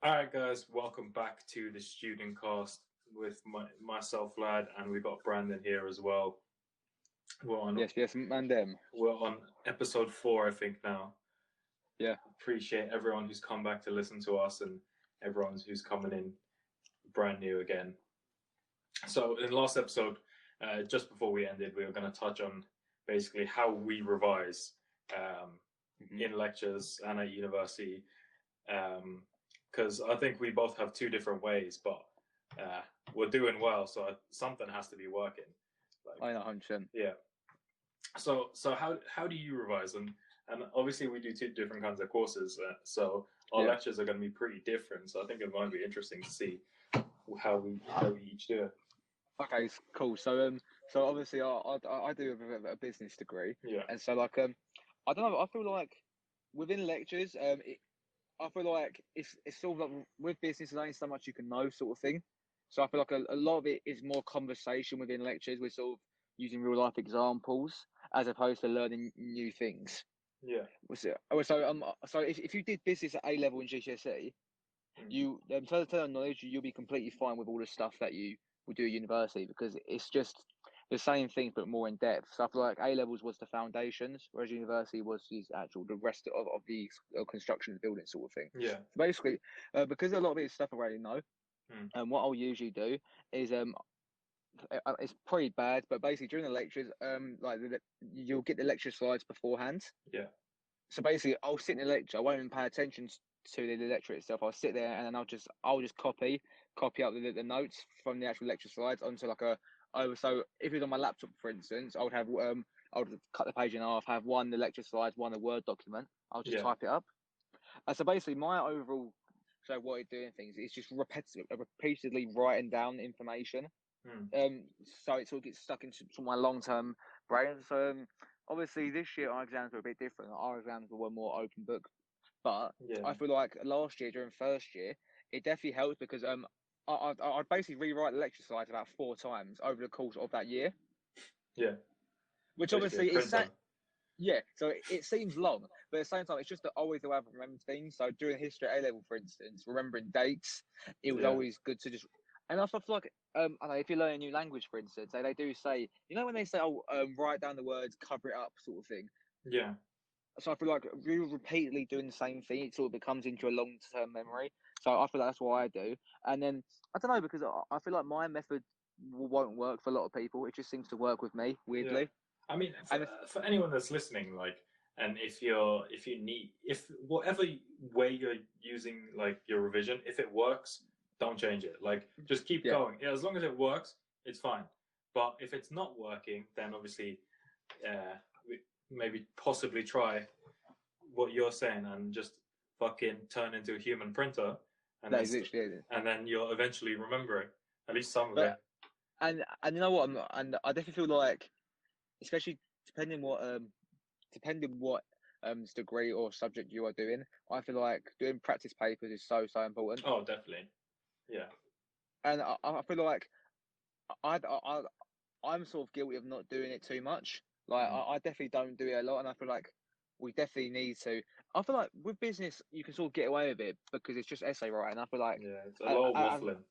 All right, guys, welcome back to the studentcast with myself, Lad, and we've got Brandon here as well. Yes, Mandem. We're on episode 4, I think, now. Yeah. Appreciate everyone who's come back to listen to us and everyone who's coming in brand new again. So in the last episode, just before we ended, we were going to touch on basically how we revise in lectures and at university. Because I think we both have two different ways, but we're doing well, so something has to be working. I know, 100%. Yeah. So how do you revise? And obviously we do two different kinds of courses, so our lectures are going to be pretty different. So I think it might be interesting to see how we each do it. Okay, cool. So obviously I do a business degree. Yeah. And so I don't know. I feel like within lectures, I feel like it's sort of like with business, there's only so much you can know, sort of thing. So I feel like a lot of it is more conversation within lectures. We're sort of using real life examples as opposed to learning new things. Yeah. So if you did business at A level in GCSE, you total knowledge, you'll be completely fine with all the stuff that you will do at university because it's just the same thing but more in depth. So I feel like A levels was the foundations, whereas university was the rest of the construction and building sort of thing. Yeah. So basically, because a lot of it is stuff I already know, and what I'll usually do is it's pretty bad, but basically during the lectures, you'll get the lecture slides beforehand. Yeah. So basically, I'll sit in the lecture. I won't even pay attention to the lecture itself. I'll sit there and then I'll just copy up the notes from the actual lecture slides onto so if it's on my laptop, for instance, I would cut the page in half, have one the lecture slides, one a Word document. I'll just type it up. So basically, my overall way of doing things is just repeatedly writing down information. So it sort of gets stuck into my long-term brain. So obviously this year our exams were a bit different. Our exams were more open book, but I feel like last year during first year it definitely helped because I'd basically rewrite the lecture slides about 4 times over the course of that year. Yeah. Which obviously is so it seems long, but at the same time, it's just always the way I've remembered things. So during history at A level, for instance, remembering dates, it was always good to just. And I feel like I don't know, if you learn a new language, for instance, they do say, when they say, write down the words, cover it up, sort of thing. Yeah. So I feel like you're repeatedly doing the same thing. It sort of becomes into a long-term memory. So I feel like that's what I do. And then I don't know, because I feel like my method won't work for a lot of people. It just seems to work with me, weirdly. Yeah. I mean, for anyone that's listening, and if whatever way you're using, your revision, if it works, don't change it. Just keep going. Yeah, as long as it works, it's fine. But if it's not working, then obviously, maybe possibly try what you're saying and just fucking turn into a human printer, and then you'll eventually remember it, at least some of it. And you know what? And I definitely feel like, especially depending what degree or subject you are doing, I feel like doing practice papers is so important. Oh, definitely. Yeah. And I feel like I'm sort of guilty of not doing it too much. I definitely don't do it a lot, and I feel like we definitely need to. I feel like with business you can sort of get away with it because it's just essay writing. I feel like it's a lot of waffling.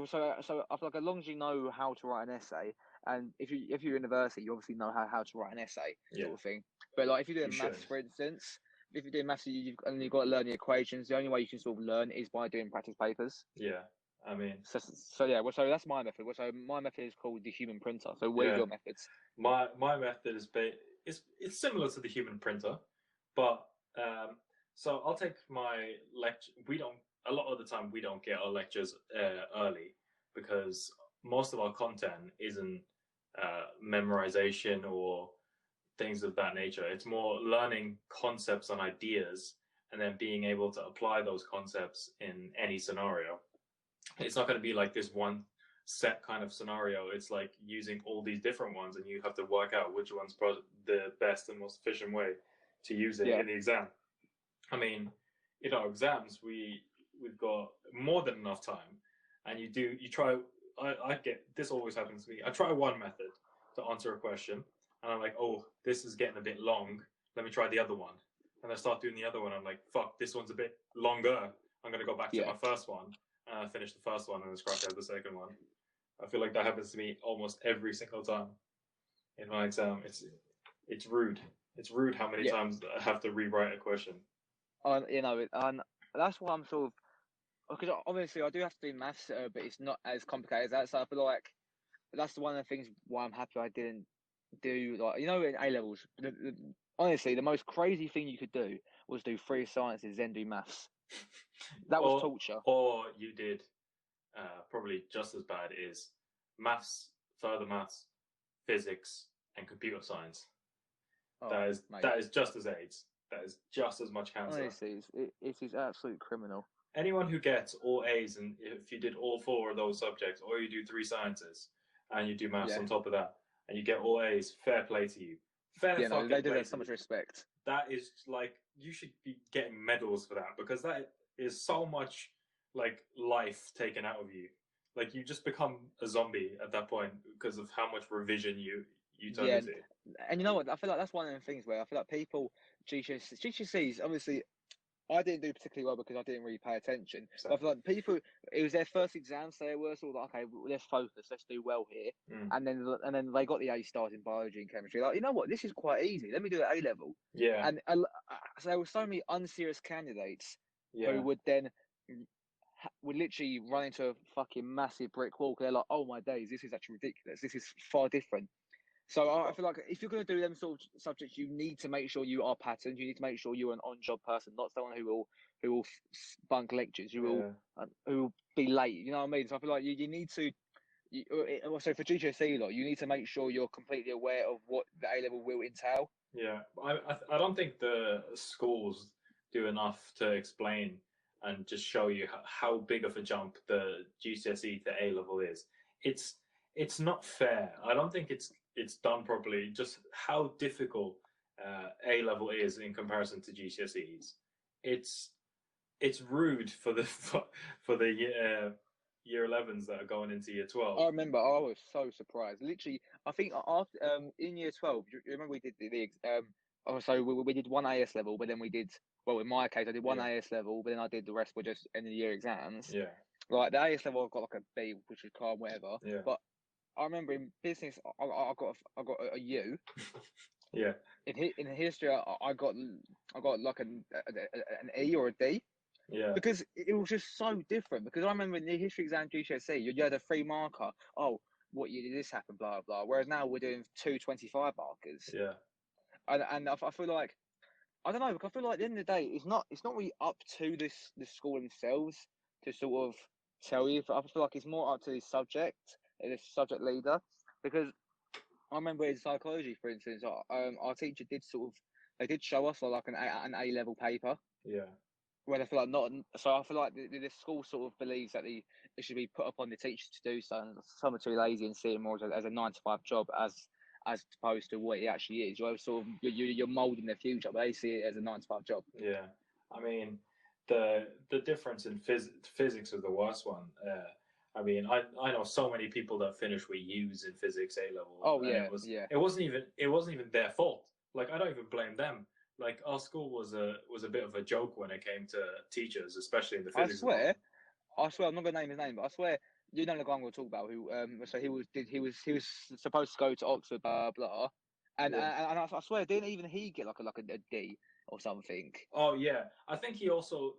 So I feel like as long as you know how to write an essay, and if you're university, you obviously know how to write an essay, sort of thing. But if you're doing maths, for instance, if you're doing maths, you've got to learn the equations. The only way you can sort of learn is by doing practice papers. Yeah, I mean. So that's my method. So my method is called the human printer. So what are your methods? My method is it's similar to the human printer, but so I'll take my lecture. A lot of the time we don't get our lectures early because most of our content isn't memorization or things of that nature. It's more learning concepts and ideas and then being able to apply those concepts in any scenario. It's not going to be like this one set kind of scenario. It's like using all these different ones and you have to work out which one's the best and most efficient way to use it in the exam. I mean, in our exams, we've got more than enough time, and you try. I get this always happens to me. I try one method to answer a question, and I'm like, oh, this is getting a bit long. Let me try the other one, and I start doing the other one. I'm like, fuck, this one's a bit longer. I'm going to go back to Yeah. my first one, and I finish the first one and then scratch out the second one. I feel like that happens to me almost every single time in my exam. It's rude. It's rude how many Yeah. times I have to rewrite a question. And that's why I'm sort of, because obviously I do have to do maths, but it's not as complicated as that. So I feel like that's one of the things why I'm happy I didn't do, like, in A levels. Honestly, the most crazy thing you could do was do 3 sciences, then do maths. That was torture. Or you did probably just as bad is maths, further maths, physics, and computer science. Oh, that is just as AIDS. That is just as much cancer. Honestly, it is absolute criminal. Anyone who gets all A's, and if you did all 4 of those subjects, or you do 3 sciences, and you do maths on top of that, and you get all A's, fair play to you. Fair fucking play to you. They deserve so much respect. That is like, you should be getting medals for that, because that is so much like life taken out of you. Like, you just become a zombie at that point because of how much revision you turn into. And you know what? I feel like that's one of the things where I feel like people, GCSEs, obviously, I didn't do particularly well because I didn't really pay attention. Exactly. But I feel like people, it was their first exam, so they were sort of like, okay, let's focus, let's do well here. And then they got the A stars in biology and chemistry. Like, you know what? This is quite easy. Let me do it A level. Yeah. And so there were so many unserious candidates who would literally run into a fucking massive brick wall. They're like, oh my days, this is actually ridiculous. This is far different. So I feel like if you're going to do them sort of subjects, you need to make sure you are patterned. You need to make sure you're an on-job person, not someone who will bunk lectures, who will be late. You know what I mean? So I feel like you need to. So for GCSE, you need to make sure you're completely aware of what the A level will entail. Yeah, I don't think the schools do enough to explain and just show you how big of a jump the GCSE to A level is. It's not fair. I don't think it's done properly. Just how difficult A level is in comparison to GCSEs. It's rude for the year 11s that are going into year 12. I remember I was so surprised. Literally, I think after in year 12, you remember we did so we did one AS level, but then we did, well, in my case I did one AS level, but then I did the rest were just end of the year exams. Yeah. Like the AS level, I got like a B, which is calm, whatever. Yeah. But I remember in business, I got a U. Yeah. In history, I got like an E or a D. Yeah. Because it was just so different. Because I remember in the history exam GCSE, you had a 3 marker. Oh, what year did this happen? Blah blah. Whereas now we're doing 2 25 markers. Yeah. And I feel like, I don't know. Because I feel like at the end of the day, it's not really up to the school themselves to sort of tell you. I feel like it's more up to the subject, the subject leader. Because I remember in psychology, for instance, our teacher did they did show us like an A level paper. Yeah. Where I feel like not, so I feel like the school sort of believes that it should be put upon the teachers to do so, and some are too lazy and see it more as a 9 to 5 job as opposed to what it actually is. You're sort of you're moulding their future, but they see it as a 9 to 5 job. Yeah, I mean the difference in physics is the worst one. I mean, I know so many people that finish with U's in physics A level. Oh yeah, It wasn't even their fault. Like, I don't even blame them. Like, our school was a bit of a joke when it came to teachers, especially in the physics. I swear, I'm not gonna name his name, but I swear, you know the guy I'm gonna talk about who so he was supposed to go to Oxford, blah blah, and I swear, didn't even he get like a D or something? Oh yeah, I think he also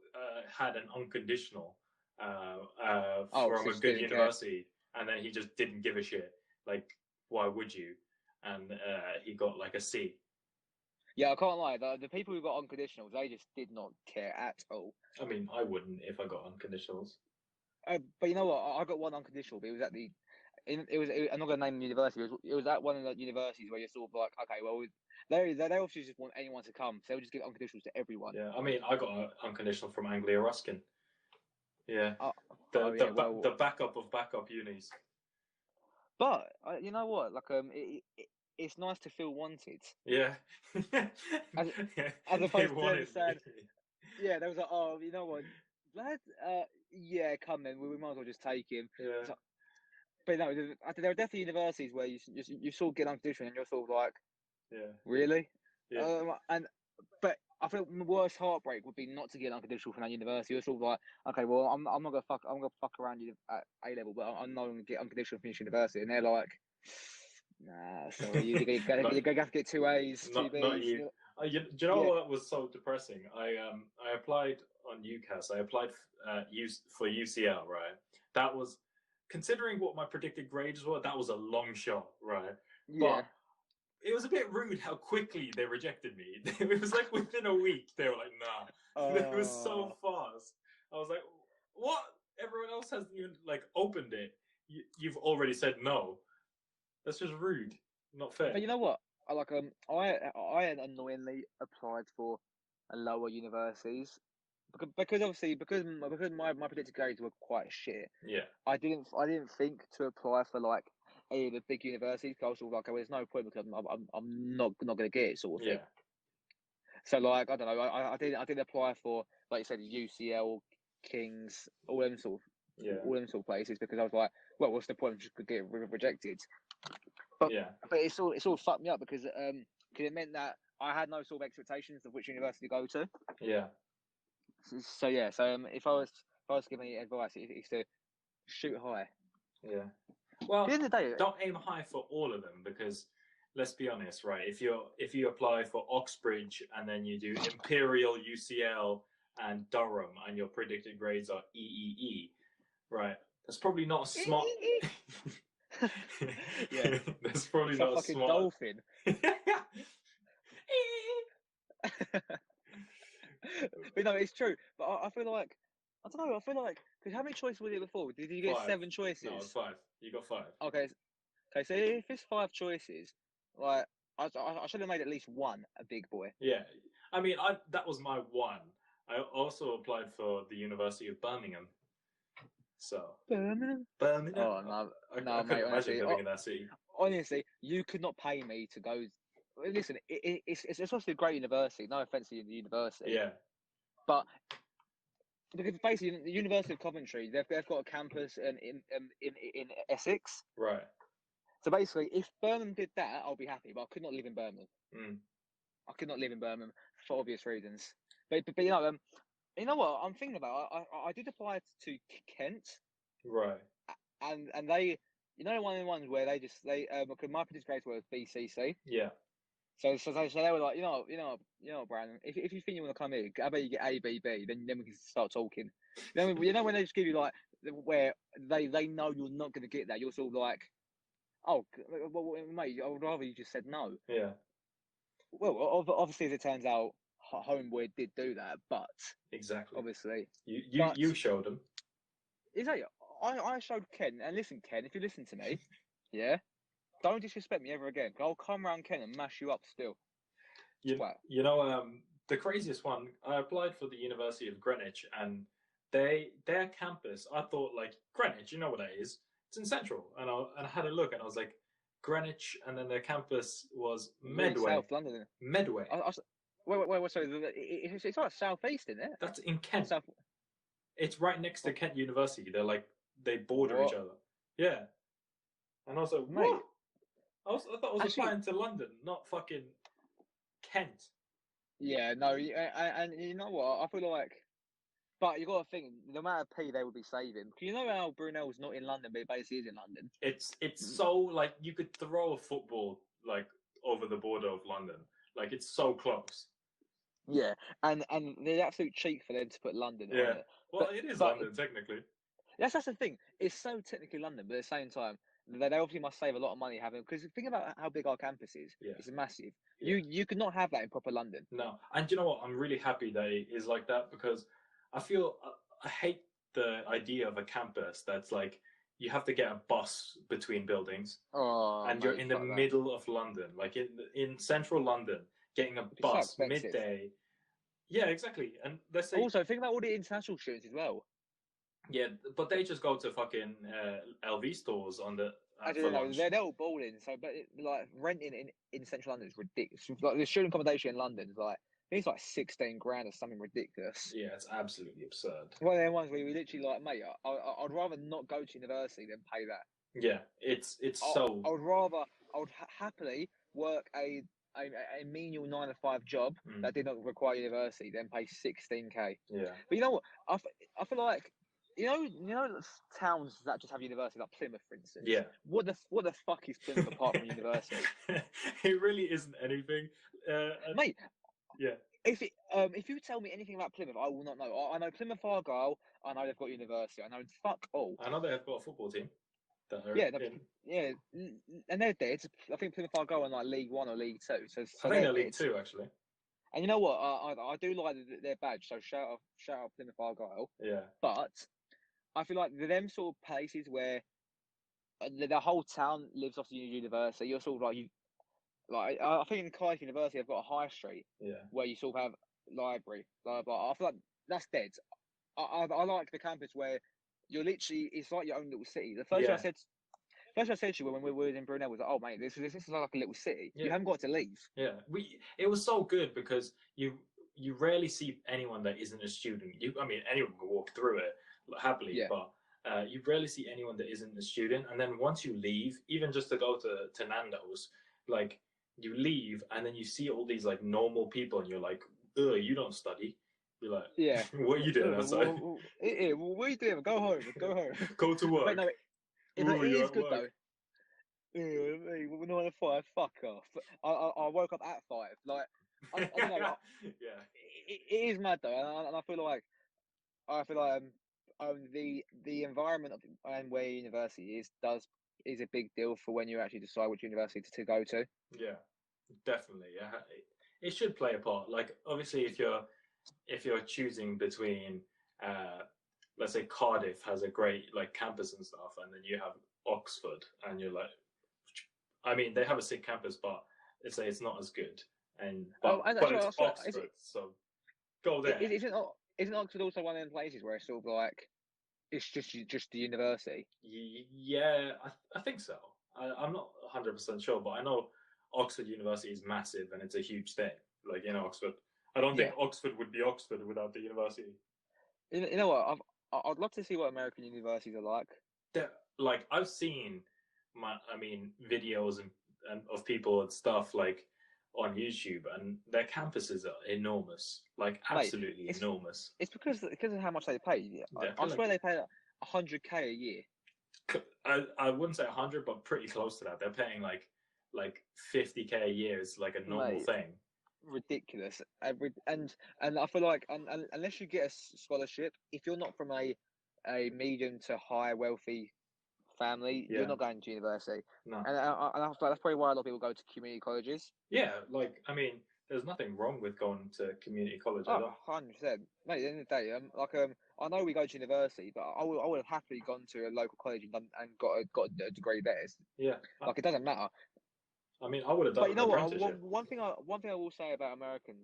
had an unconditional from a good university, and then he just didn't give a shit. Like, why would you? And he got like a C. Yeah, I can't lie. The people who got unconditionals, they just did not care at all. I mean, I wouldn't if I got unconditionals. But you know what? I got one unconditional, but it was at I'm not going to name the university. It was at one of the universities where you're sort of like, okay, well, they obviously just want anyone to come, so they would just give unconditionals to everyone. Yeah, I mean, I got an unconditional from Anglia Ruskin. Yeah, the backup of backup unis. But you know what? Like, it's nice to feel wanted. Yeah. as opposed to saying, yeah, there was like, oh, you know what, lad, yeah, come then, we might as well just take him. Yeah. So, but no, there are definitely universities where you sort of get unconditional and you're sort of like, yeah, really? Yeah. But I think the worst heartbreak would be not to get an unconditional from that university. It's sort of like, okay, well, I'm not gonna fuck around you at A level, but I'm not gonna get unconditional finish university, and they're like, nah, sorry, you're gonna have to get 2 A's, 2 B's. Not you. Do you know what was so depressing? I applied on UCAS. I applied for UCL, right? That was, considering what my predicted grades were, that was a long shot, right? Yeah. But it was a bit rude how quickly they rejected me. It was like within a week, they were like, nah. It was so fast. I was like, what? Everyone else hasn't even like opened it. You've already said no. That's just rude. Not fair. But you know what? I annoyingly applied for lower universities because obviously because my predicted grades were quite shit. Yeah. I didn't think to apply for like any of the big universities. Cause I was sort of like, oh, there's no point because I'm not going to get it sort of thing. Yeah. So like I don't know. I didn't apply for, like you said, UCL, Kings, all them sort of places because I was like, well, what's the point? I just could get rejected. But it sort of fucked me up because it meant that I had no sort of expectations of which university to go to. Yeah. So if I was giving any advice, it's to shoot high. Yeah. Well, at the end of the day, don't aim high for all of them because let's be honest, right? If you apply for Oxbridge and then you do Imperial, UCL, and Durham, and your predicted grades are EEE, right? That's probably not a smart. Yeah, that's probably it's not a fucking smart. dolphin. But no, it's true. But I feel like I don't know. I feel like because how many choices was it before? Did you get 7 choices? No, 5. You got 5. Okay. So if it's 5 choices, like I should have made at least one a big boy. Yeah, I mean, that was my one. I also applied for the University of Birmingham. So Birmingham. Oh no, I couldn't imagine living in that city. Honestly, you could not pay me to go. Listen, it's obviously a great university. No offense to the university. Yeah. But because basically, the University of Coventry, they've got a campus in Essex. Right. So basically, if Birmingham did that, I'll be happy. But I could not live in Birmingham. I could not live in Birmingham for obvious reasons. But you know what I'm thinking about? I did apply to Kent. Right. And they, one of the ones where because my predicted grades were BCC. Yeah. So they were like, Brandon, if you think you want to come here, how about you get A, B, B, then we can start talking. When they just give you like where they know you're not going to get that, you're sort of like, oh, well, mate, I would rather you just said no. Yeah. Well, obviously, as it turns out, Homeboy did do that, but exactly, obviously, you showed him. Exactly, I showed Ken, and listen, Ken, if you listen to me, yeah. Don't disrespect me ever again. I'll come around Ken and mash you up still. The craziest one, I applied for the University of Greenwich and their campus, I thought like Greenwich, you know what that is? It's in Central. And I had a look and I was like, Greenwich, and then their campus was Medway. South London. Medway. Wait, sorry. It's like southeast, isn't it? That's in Kent. It's right next to Kent University. They border each other. Yeah. And I was like, mate. I thought I was applying to London, not fucking Kent. Yeah, no, and you know what? I feel like, but you got to think the amount of P they would be saving. You know how Brunel's not in London, but it basically is in London. It's so like you could throw a football like over the border of London. Like it's so close. Yeah, and the absolute cheek for them to put London on it. Well, it is London technically. That's the thing. It's so technically London, but at the same time, they obviously must save a lot of money having, because think about how big our campus is. Yeah. It's massive. Yeah. You could not have that in proper London. No, and you know what? I'm really happy that it is like that because I hate the idea of a campus that's like you have to get a bus between buildings, and you're in the middle of London, like in central London, getting a bus midday. Yeah, exactly. And let's say also think about all the international students as well. Yeah, but they just go to fucking LV stores on the. I don't know. They're all balling. So, but like renting in central London is ridiculous. Like the student accommodation in London is like it's like 16 grand or something ridiculous. Yeah, it's absolutely absurd. One of them ones where we literally like, mate, I'd rather not go to university than pay that. Yeah, it's so. I would happily work a a menial 9 to 5 job Mm. that did not require university, then pay 16K. Yeah. But you know what? I feel like towns that just have university, like Plymouth, for instance. Yeah. What the fuck is Plymouth apart from university? It really isn't anything. Mate, Yeah. if you tell me anything about Plymouth, I will not know. I know Plymouth Argyle. I know they've got university. I know fuck all. I know they have got a football team that are Yeah, in. and they're dead. I think Plymouth Argyle in like League One or League Two. So I think they're they're League dead. Two actually. And you know what? I do like their badge. So shout out Plymouth Argyle. Yeah. But I feel like them sort of places where the whole town lives off the university. You're sort of I think in Cardiff University they've got a high street Yeah. where you sort of have library, blah blah. I feel like that's dead. I like the campus where you're literally, it's like your own little city. The first thing I said to you when we were in Brunel was like, oh mate, this is like a little city. Yeah. You haven't got to leave. Yeah. It was so good because you rarely see anyone that isn't a student. I mean, anyone can walk through it happily, Yeah. but you rarely see anyone that isn't a student. And then once you leave, even just to go to Nando's, like you leave and then you see all these like normal people, and you're like, ugh, you don't study. You're like, Yeah. what are you doing outside? What are you doing? Go home. Go home. Go to work. But no, it You're is at good work. though. Mate, 9 to 5, fuck off. I woke up at 5. Like, I don't know. Yeah. It is mad though, and I feel like the environment and where university is a big deal for when you actually decide which university to go to. Yeah, definitely. Yeah, it should play a part. Like, obviously, if you're choosing between, let's say Cardiff has a great like campus and stuff, and then you have Oxford, and you're like, I mean, they have a sick campus, but let's say it's not as good, but it's Oxford, so go there. Isn't Oxford also one of them places where it's sort of like it's just the university? Yeah, I think so. I'm not 100% sure, but I know Oxford University is massive and it's a huge thing. Like in Oxford, I don't think Oxford would be Oxford without the university. You know what? I'd love to see what American universities are like. Like I've seen videos and of people and stuff like on YouTube, and their campuses are enormous, like absolutely enormous. It's because of how much they pay. I swear they pay 100K a year. I wouldn't say 100, but pretty close to that. They're paying like 50K a year is like a normal thing. Ridiculous. And I feel like unless you get a scholarship, if you're not from a medium to high wealthy family, you're not going to university. No. And I feel like that's probably why a lot of people go to community colleges. Yeah, like I mean, there's nothing wrong with going to community college. Oh, 100%. Mate, at the end of the day, I know we go to university, but I would have happily gone to a local college and got a degree there. Yeah. Like it doesn't matter. I mean, I would have done. But you know what? One thing I will say about American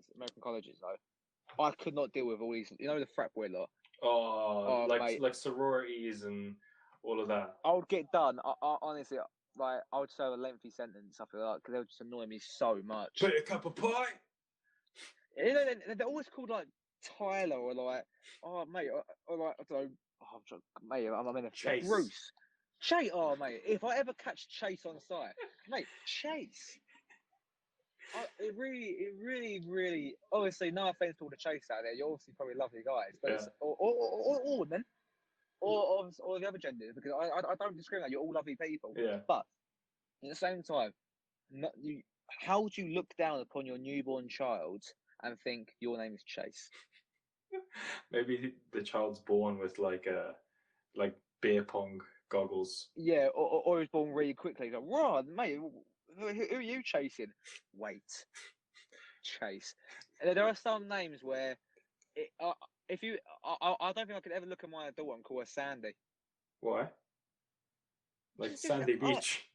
colleges though, I could not deal with all these. You know the frat boy lot. Oh, like sororities and all of that. I would get done. I honestly, like, I would serve a lengthy sentence after that because they would just annoy me so much. Put a cup of pie. You know, they're always called like Tyler or like, oh mate, or like I don't know, mate, I'm in a Chase. Bruce. Chase, oh mate, if I ever catch Chase on site, mate, Chase. It really, obviously, no offense to all the Chase out there. You're obviously probably lovely guys, but or women, or the other genders, because I don't discriminate. You're all lovely people. Yeah. But at the same time, how would you look down upon your newborn child and think your name is Chase? Maybe the child's born with like beer pong goggles. Yeah, or he's born really quickly. Like, right, mate, who are you chasing? Wait, Chase. And there are some names where, I don't think I could ever look at my daughter and call her Sandy. Why? Like Sandy Beach.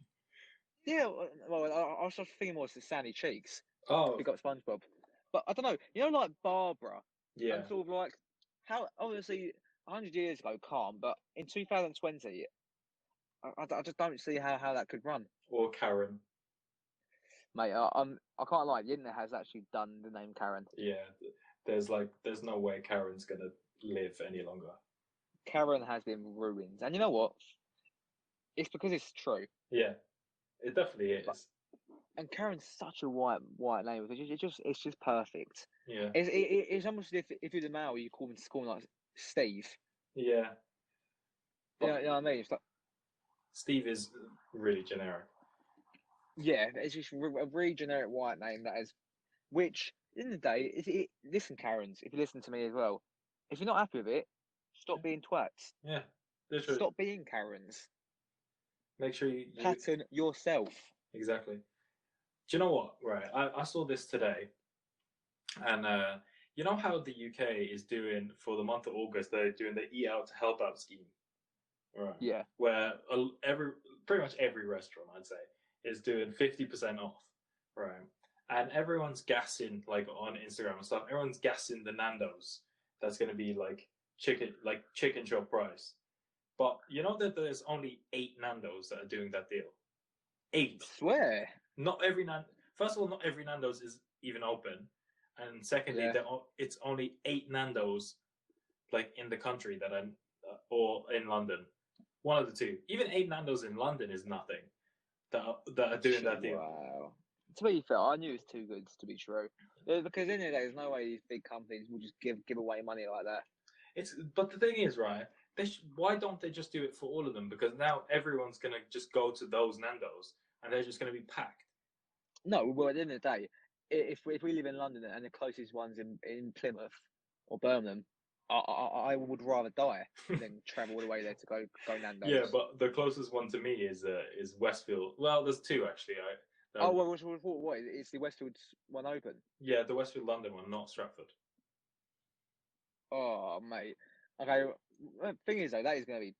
Yeah, well, I was just thinking more of Sandy Cheeks. Oh. Pick up SpongeBob. But I don't know, you know, like Barbara. Yeah. And sort of like, how, obviously, 100 years ago, calm, but in 2020, I just don't see how that could run. Or Karen. Mate, I can't lie, the internet has actually done the name Karen. Yeah, there's no way Karen's gonna live any longer. Karen has been ruined. And you know what? It's because it's true. Yeah, it definitely is. And Karen's such a white name. It's just perfect. Yeah. It's almost if you're the male, you call him like Steve. Yeah. You But know what I mean? It's like, Steve is really generic. yeah, it's just a really generic white name that is, which, in the day, listen, Karens, if you listen to me as well, if you're not happy with it, stop being twats. Yeah. Literally. Stop being Karens. Make sure you Pattern yourself. exactly. Do you know what? Right. I saw this today, and you know how the UK is doing for the month of August, they're doing the Eat Out to Help Out scheme. Right. Yeah. Where pretty much every restaurant, I'd say, is doing 50% off. Right. And everyone's gassing, like on Instagram and stuff, everyone's gassing the Nando's. That's going to be like chicken shop price. But you know that there's only 8 Nando's that are doing that deal. 8. I swear. Not every First of all, not every Nando's is even open. And secondly, it's only 8 Nando's like in the country that are, or in London. One of the two. Even 8 Nando's in London is nothing that are doing that deal. Wow. To be fair, I knew it was too good to be true. Because in the end of the day, there's no way these big companies will just give away money like that. But the thing is, right? Why don't they just do it for all of them? Because now everyone's gonna just go to those Nando's, and they're just gonna be packed. No, well, at the end of the day, if we live in London and the closest one's in Plymouth or Birmingham, I would rather die than travel all the way there to go Nando's. Yeah, but the closest one to me is Westfield. Well, there's 2 actually. What? Is the Westfield one open? Yeah, the Westfield London one, not Stratford. Oh, mate. Okay, the thing is, though, that is going to be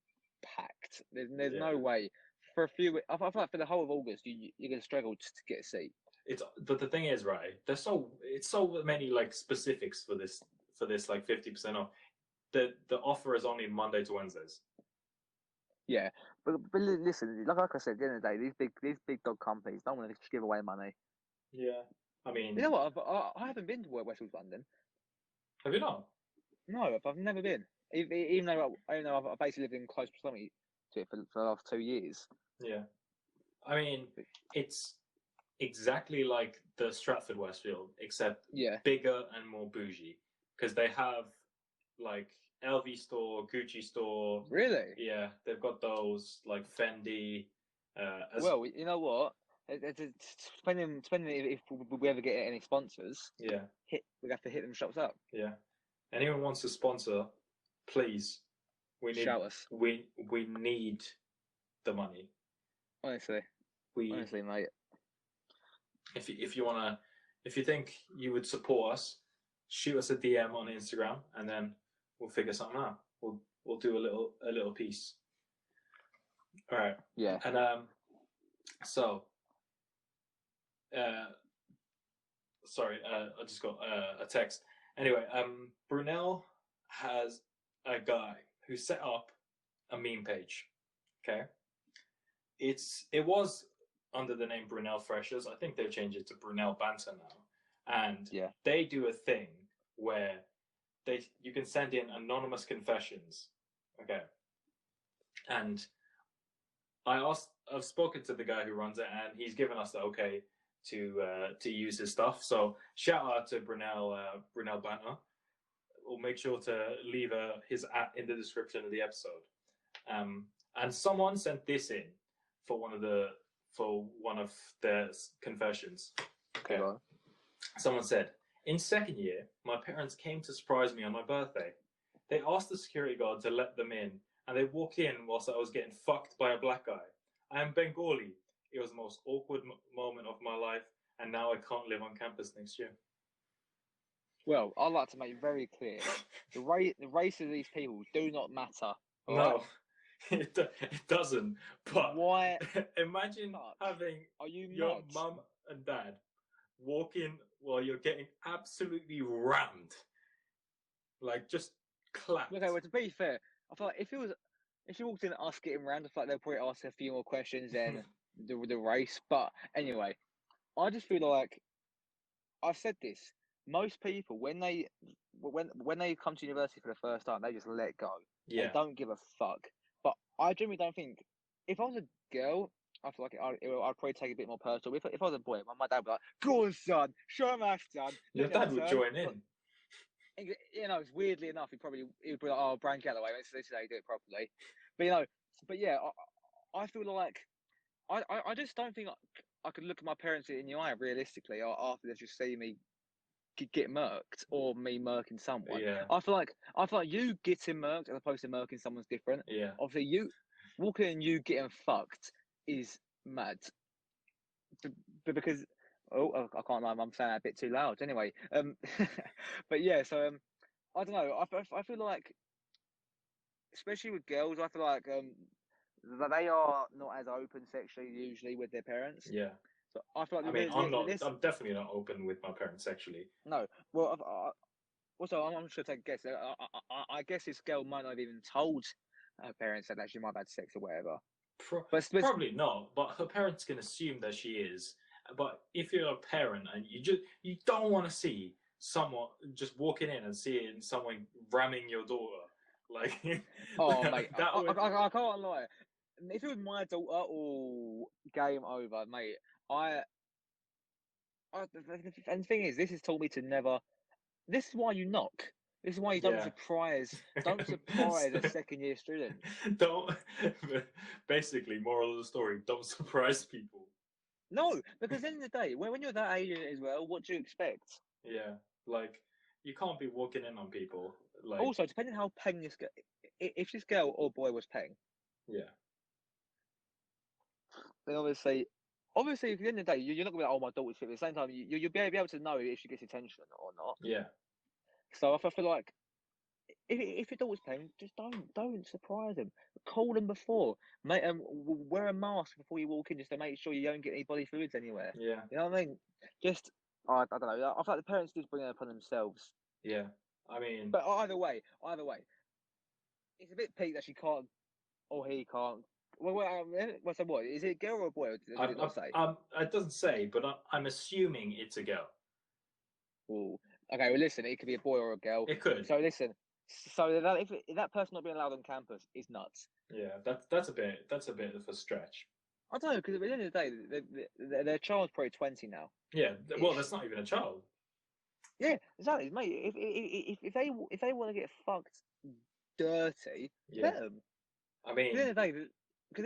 packed. There's no way. For a few, I feel like for the whole of August, you're going to struggle just to get a seat. But the thing is, right? It's so many like specifics for this like 50% off. The offer is only Monday to Wednesdays. Yeah, but listen, like I said, at the end of the day, these big dog companies don't want to just give away money. Yeah, I mean, you know what? I haven't been to Westfield London. Have you not? No, I've never been. Even though I've basically lived in close proximity to it for the last 2 years. Yeah, I mean, it's exactly like the Stratford Westfield, except bigger and more bougie, because they have like LV store, Gucci store. Really? Yeah, they've got those like Fendi. Well, you know what? Depending if we ever get any sponsors, we have to hit them shops up. Yeah, anyone wants to sponsor, please. Shout us. We need the money. Honestly, mate. If you think you would support us, shoot us a DM on Instagram, and then we'll figure something out. We'll do a little piece. All right. Yeah. And so, sorry, I just got a text. Anyway, Brunel has a guy who set up a meme page. Okay. It was under the name Brunel Freshers. I think they've changed it to Brunel Banter now. And they do a thing where you can send in anonymous confessions. Okay. And I've spoken to the guy who runs it, and he's given us the okay to use his stuff. So shout out to Brunel Banter. We'll make sure to leave his in the description of the episode. And someone sent this in for one of their confessions. Okay. Someone said, in second year, my parents came to surprise me on my birthday. They asked the security guard to let them in, and they walked in whilst I was getting fucked by a black guy. I am Bengali. It was the most awkward moment of my life, and now I can't live on campus next year. Well, I'd like to make it very clear, the race of these people do not matter. No, it doesn't. But why? Imagine having your mum and dad walk in while you're getting absolutely rammed, like just clapped. Okay, well, to be fair, I feel like if you walked in us getting rammed, I feel like they'll probably ask a few more questions than the race. But anyway, I just feel like I've said this. Most people, when they come to university for the first time, they just let go. Yeah. They don't give a fuck. But I genuinely don't think, if I was a girl, I feel like I'd probably take it a bit more personal. If I was a boy, my dad would be like, "Go on, son, show him how it's done." Your Look out, dad would son. join in. You know, it's weirdly enough, he'd be like, "Oh, Brian Galloway, this is how you do it properly." But but yeah, I feel like I just don't think I could look at my parents in the eye realistically after they just see me get murked or me murking someone. Yeah, I feel like you getting murked as opposed to murking someone's different. yeah. Obviously, you walking and you getting fucked is mad, but because I can't lie, I'm saying that a bit too loud. Anyway, but yeah, so I don't know. I feel like, especially with girls, I feel like that they are not as open sexually usually with their parents. Yeah. So I feel I like mean, this. I'm definitely not open with my parents sexually. No, well, also I'm just gonna take a guess. I guess this girl might not have even told her parents that she might have had sex or whatever. But Probably not, but her parents can assume that she is. But if you're a parent and you don't want to see someone just walking in and seeing someone ramming your daughter, like oh mate, that would. I can't lie. If it was my daughter, oh, game over, mate. And the thing is, this has taught me to never. This is why you knock. This is why you don't Yeah. surprise. Don't surprise a second-year student. Don't. Basically, moral of the story: don't surprise people. No, because at the end of the day, when you're that age as well, what do you expect? Yeah, like you can't be walking in on people. Like, Also, depending how peng this girl, if this girl or boy was peng, yeah, then obviously, at the end of the day, you're not gonna be like, oh, my daughter's fit. At the same time, you'll be able to know if she gets attention or not. yeah, So I feel like if your daughter's peng, just don't surprise them. Call them before, mate. Wear a mask before you walk in, just to make sure you don't get any body fluids anywhere. yeah, You know what I mean? Just I don't know. I feel like the parents did bring it upon themselves. yeah. I mean, But either way, it's a bit peak that she can't or he can't. So what? Is it a girl or a boy? Or did it not say? it doesn't say, but I'm assuming it's a girl. Ooh. Okay, well, listen, it could be a boy or a girl. It could. So listen, so that if that person not being allowed on campus is nuts. Yeah, that's a bit of a stretch. I don't know, because at the end of the day, their child's probably 20 now. Yeah, well, that's not even a child. Yeah, exactly, mate. If they want to get fucked dirty, Yeah. let them. I mean, Because at the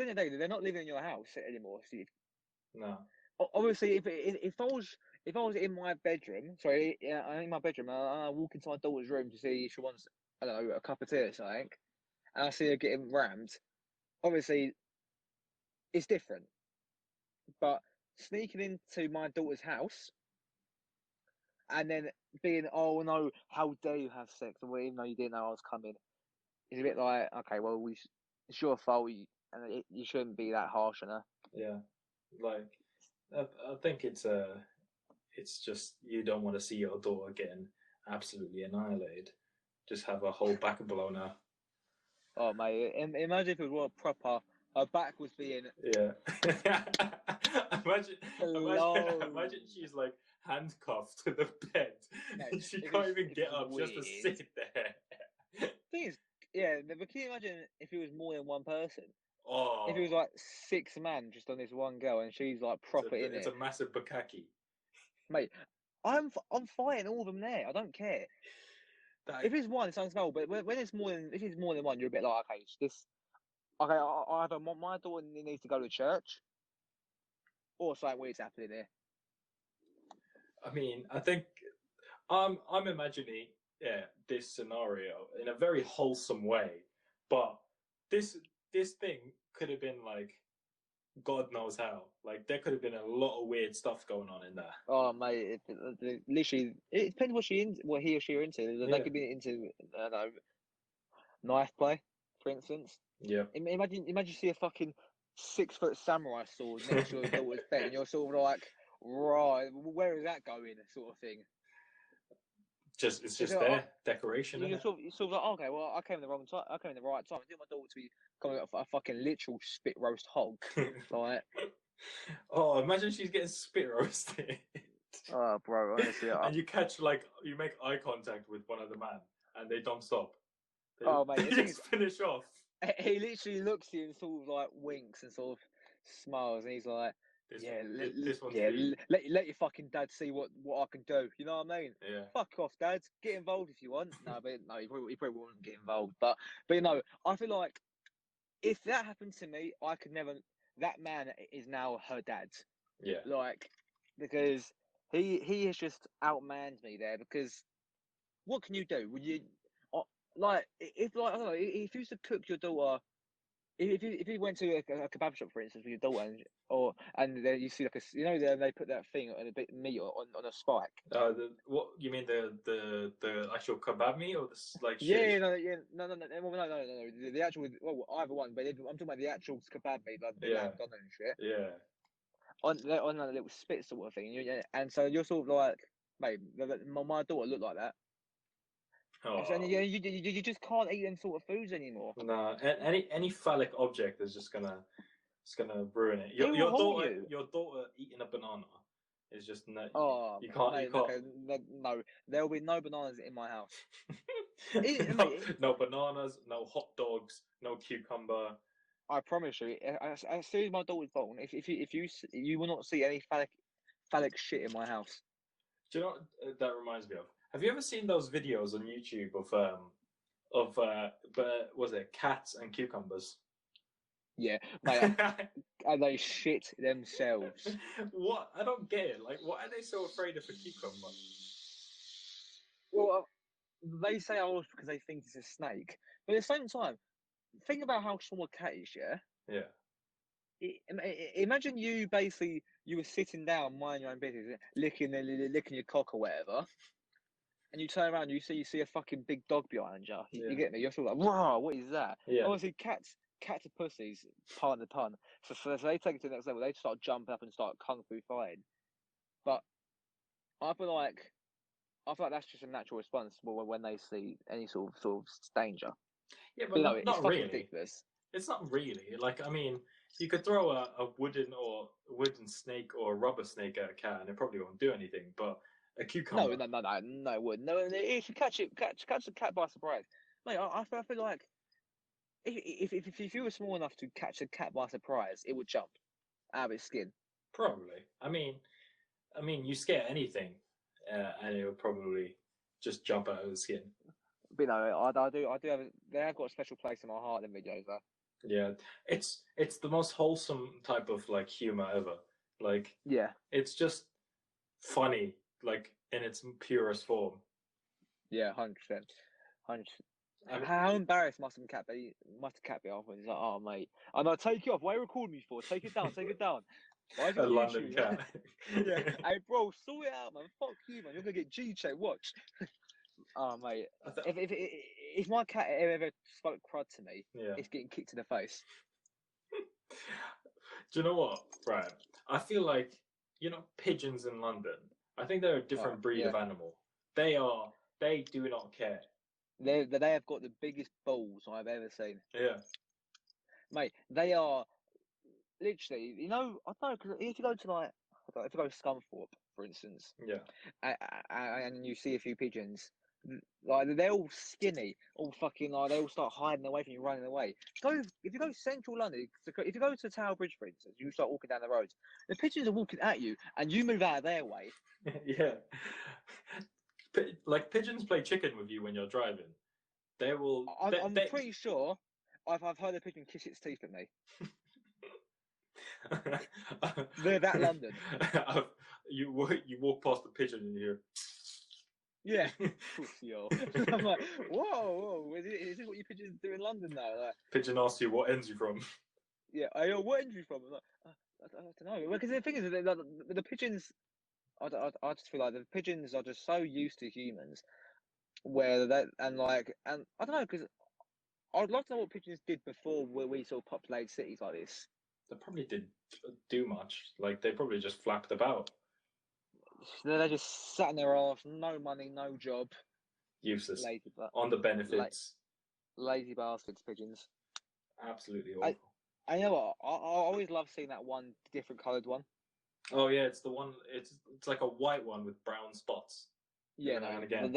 end of the day, they're not living in your house anymore. So no. obviously, if I was in my bedroom, sorry, yeah, I'm in my bedroom, and I walk into my daughter's room to see if she wants, I don't know, a cup of tea or something, and I see her getting rammed. Obviously, it's different. But sneaking into my daughter's house and then being, oh no, how dare you have sex, or even though you didn't know I was coming, is a bit like, okay, well, it's your fault, and you shouldn't be that harsh on her. Yeah, like I think it's just you don't want to see your daughter getting absolutely annihilated. Just have a whole back blown out. Oh mate, imagine if it was proper. Her back was being Yeah. Imagine she's like handcuffed to the bed. Mate, She can't even get up weird. just to sit there. Thing is, yeah, but can you imagine if it was more than one person? Oh, If it was like 6 men just on this one girl and she's like proper in it's it, a massive bukkake. mate. I'm fighting all of them there. I don't care. If it's one, it's understandable. But when it's more than if it's more than one, you're a bit like, okay, it's this. Okay, I either my daughter needs to go to church, or something weird's happening here. I mean, I think I'm imagining this scenario in a very wholesome way, but this thing could have been like God knows how. Like there could have been a lot of weird stuff going on in there. Oh mate, literally, it depends what he or she are into. They could be into, I don't know, knife play, for instance. Yeah. Imagine you see a fucking 6-foot samurai sword next to your daughter's bed, and you're sort of like, right, where is that going? Sort of thing. It's just there, decoration. You're sort of like, okay, well, I came in the wrong time. I came in the right time. I didn't want my daughter to be coming up a fucking literal spit roast hog, like. Oh, imagine she's getting spit roasted. Oh, bro, honestly. And you make eye contact with one of the man, and they don't stop. Mate, they just finish off. He literally looks at you and sort of like winks and sort of smiles, and he's like, This "Yeah, this one's for you. let your fucking dad see what I can do." You know what I mean? Yeah. Fuck off, Dad. Get involved if you want. No, but no, he probably wouldn't get involved. But I feel like if that happened to me, I could never. That man is now her dad, Yeah. like, because he has just outmanned me there. Because what can you do? Would you, like, if like I don't know, if you used to cook your daughter, if you went to a kebab shop, for instance, with your daughter, and then you see like they put that thing and a bit of meat on a spike. What you mean the actual kebab meat or this like Yeah, shish? no, yeah, no, the actual, well, either one, but I'm talking about the actual kebab meat, like the Yeah. lamb done and shit, Yeah. on a little spit sort of thing. And so you're sort of like, mate, my daughter looked like that. And so Oh. you just can't eat them sort of foods anymore. Nah. Any phallic object is just gonna it's gonna ruin it. It will haunt you. Your daughter eating a banana is just no. Oh, You mate, can't. okay, no, there will be no bananas in my house. No, Mate, no bananas, no hot dogs, no cucumber. I promise you, as soon as my daughter's born, you will not see any phallic shit in my house. Do you know what that reminds me of? Have you ever seen those videos on YouTube but was it cats and cucumbers? Yeah, mate, and they shit themselves. What? I don't get it. Like, why are they so afraid of a cucumber? Well, they say oh because they think it's a snake, but at the same time, think about how small a cat is. Yeah, Yeah. imagine you were sitting down, minding your own business, licking your cock or whatever, and you turn around, you see a fucking big dog behind you. You Yeah. get me? You're sort of like, wow, what is that? Yeah. Obviously, cats are pussies, pardon the pun. So they take it to the next level. They start jumping up and start kung fu fighting. But I feel like that's just a natural response when they see any sort of danger. Yeah, But but it's not fucking really. ridiculous. It's not really. Like, I mean, you could throw a wooden snake or a rubber snake at a cat and it probably won't do anything. But a No, cucumber, it wouldn't. No, if you catch a cat by surprise, mate, I feel like if you were small enough to catch a cat by surprise, it would jump out of its skin. probably. I mean, you scare anything, and it would probably just jump out of the skin. But I do have. They have got a special place in my heart. The videos though. Yeah, it's the most wholesome type of like humor ever. Like, Yeah, it's just funny, like in its purest form. yeah, 100%, 100%. I mean, How embarrassed must a cat be? Must a cat be afterwards? He's like, oh mate, I know. Take it off. Why are you recording me for? Take it down. Take it down. Why is it a on London YouTube? cat. Yeah. Hey, bro, sort it out, man. Fuck you, man. You're gonna get G-check. Watch. Oh, mate. I th- If my cat ever spoke crud to me, yeah. it's getting kicked in the face. Do you know what? Right. I feel like pigeons in London. I think they're a Oh, different breed yeah. of animal. They do not care. They have got the biggest balls I've ever seen, Yeah. mate. They are literally. I don't know, because if you go to like, I don't know, if you go to Scunthorpe, for instance, Yeah. and you see a few pigeons. Like they're all skinny, all fucking like they all start hiding away from you, running away. If you go central London, if you go to Tower Bridge, for instance, you start walking down the roads. The pigeons are walking at you, and you move out of their way. Yeah. Like pigeons play chicken with you when you're driving. They will. I'm pretty sure I've heard a pigeon kiss its teeth at me. They're that London. You walk past the pigeon and you hear. Yeah, yo. I'm like, whoa, is this what you pigeons do in London now? Like, Pigeon asks you what ends you from. yeah, what end you from? I'm like, I don't know. Because the thing is, the pigeons, I just feel like the pigeons are just so used to humans, where that and I don't know, because I'd love to know what pigeons did before we sort of populated cities like this. They probably didn't do much. Like they probably just flapped about. They just sat in their arse, no money, no job, Useless. lazy, On the benefits. lazy bastards, pigeons. Absolutely awful. I know what I always love seeing that one different coloured one. Oh yeah, it's the one. It's like a white one with brown spots. Yeah, Every now no, and again.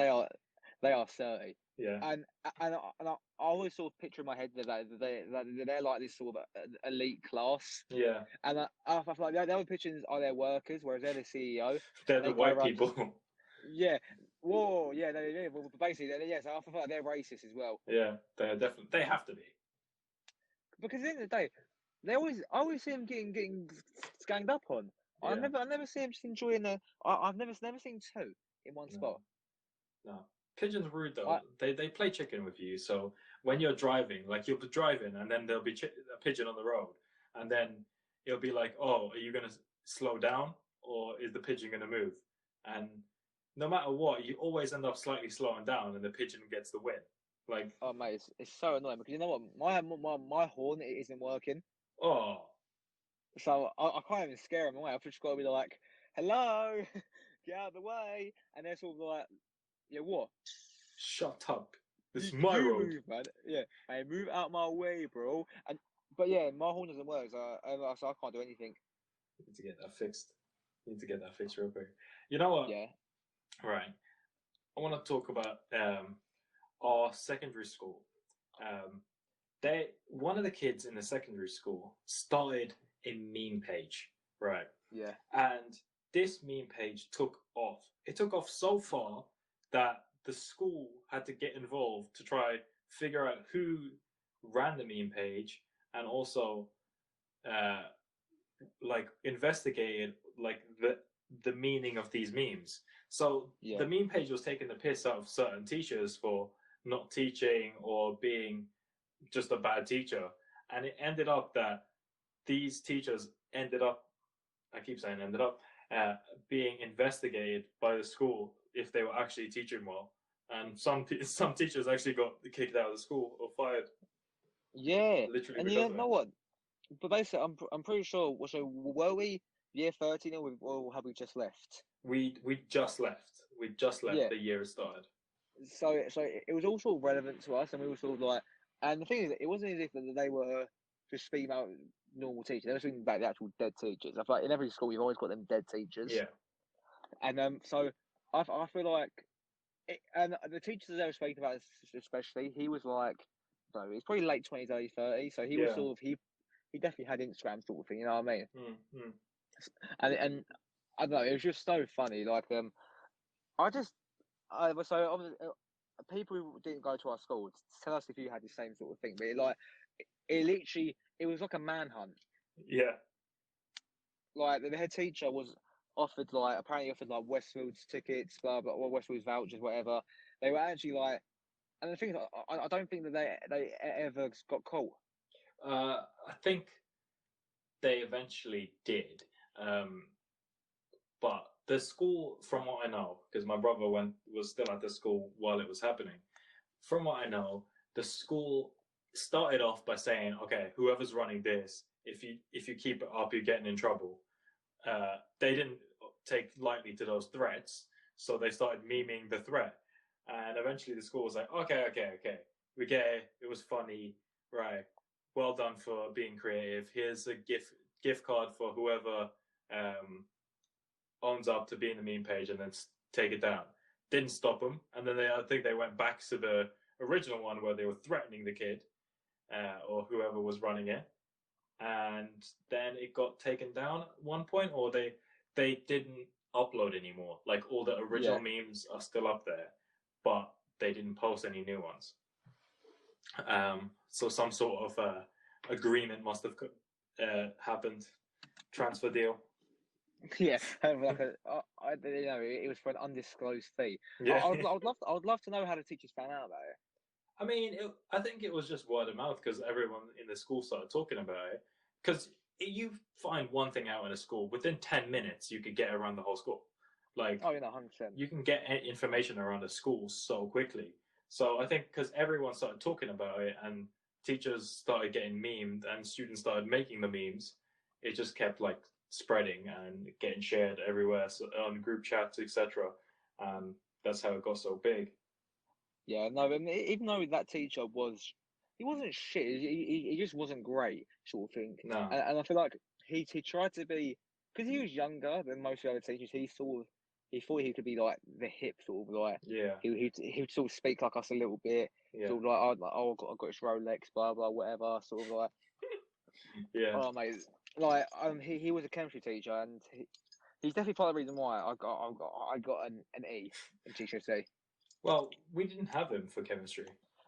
they are 30. Yeah. I always sort of picture in my head that they're like this sort of elite class, Yeah. and I feel like the other pictures are their workers, whereas they're the CEO, They're and the they go white around just people. yeah, whoa, yeah, well, basically, yeah, so I feel like they're racist as well Yeah, they're definitely, they have to be. because at the end of the day, I always see them getting ganged up on. Yeah. I never see them just enjoying I've never seen two in one No. spot. No. Pigeon's rude though. I They play chicken with you. So when you're driving, like you'll be driving, and then there'll be a pigeon on the road, and then it'll be like, oh, are you gonna slow down, or is the pigeon gonna move? And no matter what, you always end up slightly slowing down, and the pigeon gets the win. Like, oh mate, it's so annoying because you know what, my horn isn't working. oh, So I can't even scare them away. I've just got to be like, "Hello, get out of the way," and they're sort of like, "Yeah, what? shut up. This is my You road. move, man. Yeah, hey, move out my way, bro." And but yeah, my horn doesn't work, so I can't do anything. You need to get that fixed. You need to get that fixed real quick. You know what? Yeah, Right. I want to talk about our secondary school. They one of the kids in the secondary school started a meme page, right? yeah, And this meme page took off. It took off so far that the school had to get involved to try figure out who ran the meme page and also uh, like investigated like the meaning of these memes. So yeah, the meme page was taking the piss out of certain teachers for not teaching or being just a bad teacher, and it ended up that these teachers ended up, I keep saying ended up, uh, being investigated by the school if they were actually teaching well, and some teachers actually got kicked out of the school or fired yeah. literally And because you of know it. what? But basically, I'm pretty sure. So were we year 13 or have we just left? We just left. We just left. Yeah. The year started. So it was all sort of relevant to us, and we were sort of like, and the thing is, it wasn't as if that they were just speaking about normal teachers. They were speaking about the actual dead teachers. I feel like in every school you've always got them dead teachers, Yeah, and so I feel like, and the teachers that they were speaking about, especially, he was like, no, he's probably late 20s, early 30s, so he was yeah. sort of he definitely had Instagram sort of thing, you know what I mean? Mm, mm. And I don't know, it was just so funny. Like I just so obviously, people who didn't go to our school, tell us if you had the same sort of thing. But it literally, it was like a manhunt. Yeah, Like the head teacher was apparently offered like Westfield's tickets, blah blah, or Westfield's vouchers, whatever. They were actually like, and the thing is, I don't think that they ever got caught. I think they eventually did. Um, but the school, from what I know, because my brother was still at the school while it was happening. From what I know, the school started off by saying, "Okay, whoever's running this, if you keep it up, you're getting in trouble." They didn't take lightly to those threats, so they started memeing the threat, and eventually the school was like, "Okay, okay, okay, we get it. It was funny, right? Well done for being creative. Here's a gift card for whoever um, owns up to being the meme page, and then take it down." Didn't stop them, and then I think they went back to the original one where they were threatening the kid or whoever was running it, and then it got taken down at one point, or they didn't upload anymore. Like all the original Yeah, memes are still up there, but they didn't post any new ones. So some sort of agreement must have happened, transfer deal. yeah. Like you know, it was for an undisclosed fee. Yeah. I would love to know how the teachers found out about it. I mean, I think it was just word of mouth because everyone in the school started talking about it. Because you find one thing out in a school, within 10 minutes, you could get around the whole school. Like, Oh, you know, 100%. you can get information around a school so quickly. So I think because everyone started talking about it and teachers started getting memed and students started making the memes, it just kept like spreading and getting shared everywhere, so, on group chats, etc. And that's how it got so big. Yeah, no, I mean, even though that teacher he wasn't shit. He just wasn't great, sort of thing. No. And I feel like he tried to be, because he was younger than most of the other teachers. He sort of he thought he could be like the hip sort of like Yeah, he would sort of speak like us a little bit, yeah, sort of like I got this Rolex, blah blah whatever, sort of like yeah. oh mate, like he was a chemistry teacher and he's definitely part of the reason why I got an E in GCSE. Well, we didn't have him for chemistry.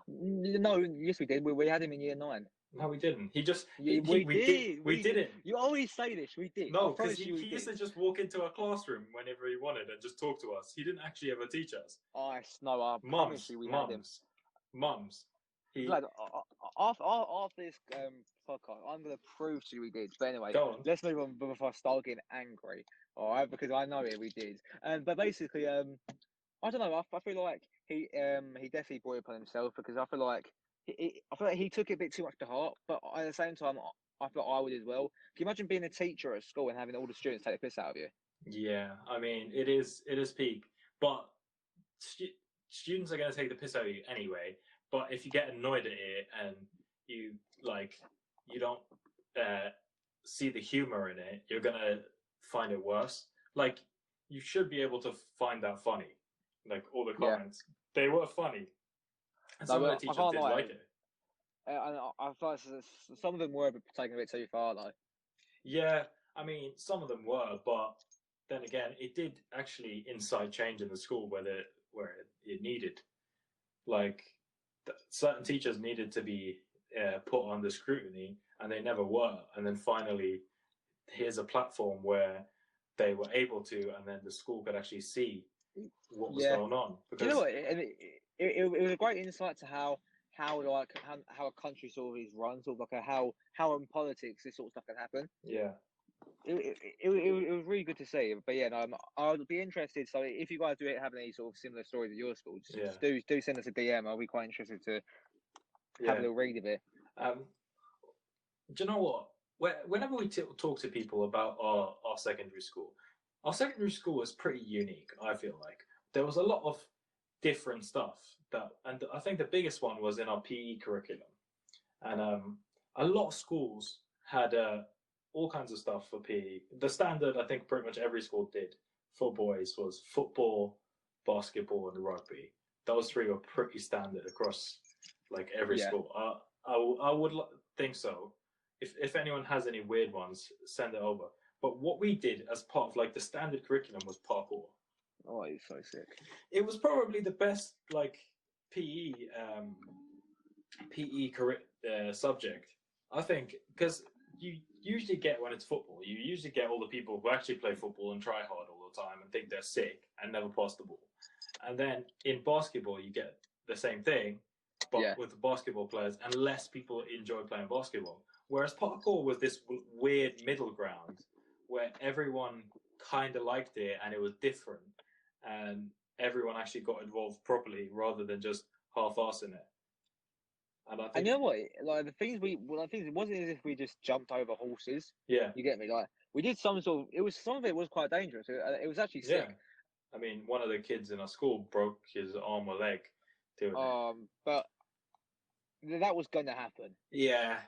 No, yes we did. We had him in year 9. No, we didn't. He just Yeah, he we we did did. we We did. didn't. You always say this. We did. I No, because promise you, we he used did. to just walk into our classroom whenever he wanted and just talk to us. He didn't actually ever teach us. No, I promise you, we had him. Mums. He Lad, after this podcast, I'm gonna prove to you we did. But anyway, go on. let's move on before I start getting angry. All right, because I know it, we did. But basically, I don't know. I feel like he definitely brought it upon himself because I feel like I feel like he took it a bit too much to heart. But at the same time, I feel like I would as well. Can you imagine being a teacher at school and having all the students take the piss out of you? Yeah, I mean it is peak, but students are going to take the piss out of you anyway. But if you get annoyed at it and you you don't see the humor in it, you're gonna find it worse. Like you should be able to find that funny. Like all the comments, they were funny, and some of the teachers did like it. And I feel like some of them were taking a bit too far though. Yeah, I mean some of them were, but then again, it did actually incite change in the school where it needed. Like certain teachers needed to be put under scrutiny, and they never were. And then finally, here's a platform where they were able to, and then the school could actually see what was going on. Because you know what? It was a great insight to how a country sort of is run, sort of like how in politics this sort of stuff can happen. Yeah. It was really good to see. But yeah, no, I'll be interested. So if you guys do have any sort of similar stories at your school, just do send us a DM. I'll be quite interested to have a little read of it. Do you know what? Whenever we talk to people about our secondary school is pretty unique. I feel like there was a lot of different stuff and I think the biggest one was in our PE curriculum, and a lot of schools had all kinds of stuff for PE. The standard, I think, pretty much every school did for boys was football, basketball, and rugby. Those three were pretty standard across like every school. I would think so. If anyone has any weird ones, send it over. But what we did as part of like the standard curriculum was parkour. Oh, it's so sick. It was probably the best like PE subject, I think, because you usually get when it's football, you usually get all the people who actually play football and try hard all the time and think they're sick and never pass the ball. And then in basketball, you get the same thing, but with the basketball players, and less people enjoy playing basketball. Whereas parkour was this weird middle ground where everyone kind of liked it and it was different, and everyone actually got involved properly rather than just half-assing it. And I think, and you know what? Like the things it wasn't as if we just jumped over horses. Yeah, you get me. Like we did some sort of. Some of it was quite dangerous. It was actually sick. Yeah. I mean, one of the kids in our school broke his arm or leg doing it. But that was going to happen. Yeah.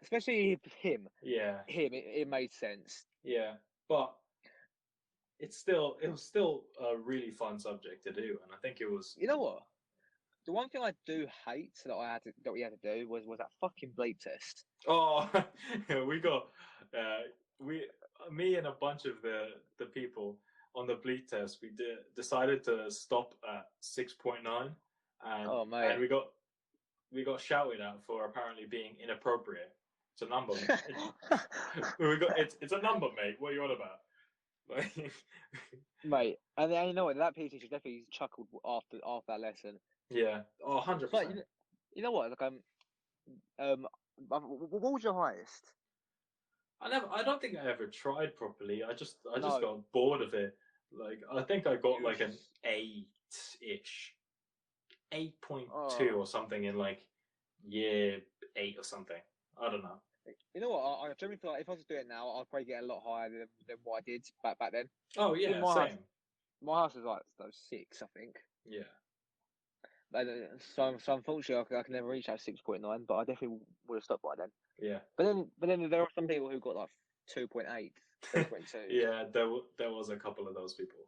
Especially him. Yeah. It made sense. Yeah, but it was still a really fun subject to do, and I think it was. You know what? The one thing I do hate that we had to do was that fucking bleep test. Oh, we got me and a bunch of the people on the bleep test. We decided to stop at 6.9, and we got shouted at for apparently being inappropriate. It's a number. It's a number, mate. What are you on about? Mate, and you know what? That PT should definitely chuckled after that lesson. Yeah, 100%. But you know what? Like what was your highest? I don't think I ever tried properly. I just got bored of it. Like I think I got like an 8-ish, 8.2 or something in like year 8 or something. I don't know. You know what? I generally feel like if I was to do it now, I'd probably get a lot higher than what I did back then. Oh yeah, same. My house was like 6, I think. Yeah. So unfortunately, I can never reach that 6.9, but I definitely would have stopped by then. Yeah. But then there are some people who got like 2.8, 3.2. Yeah, there was a couple of those people.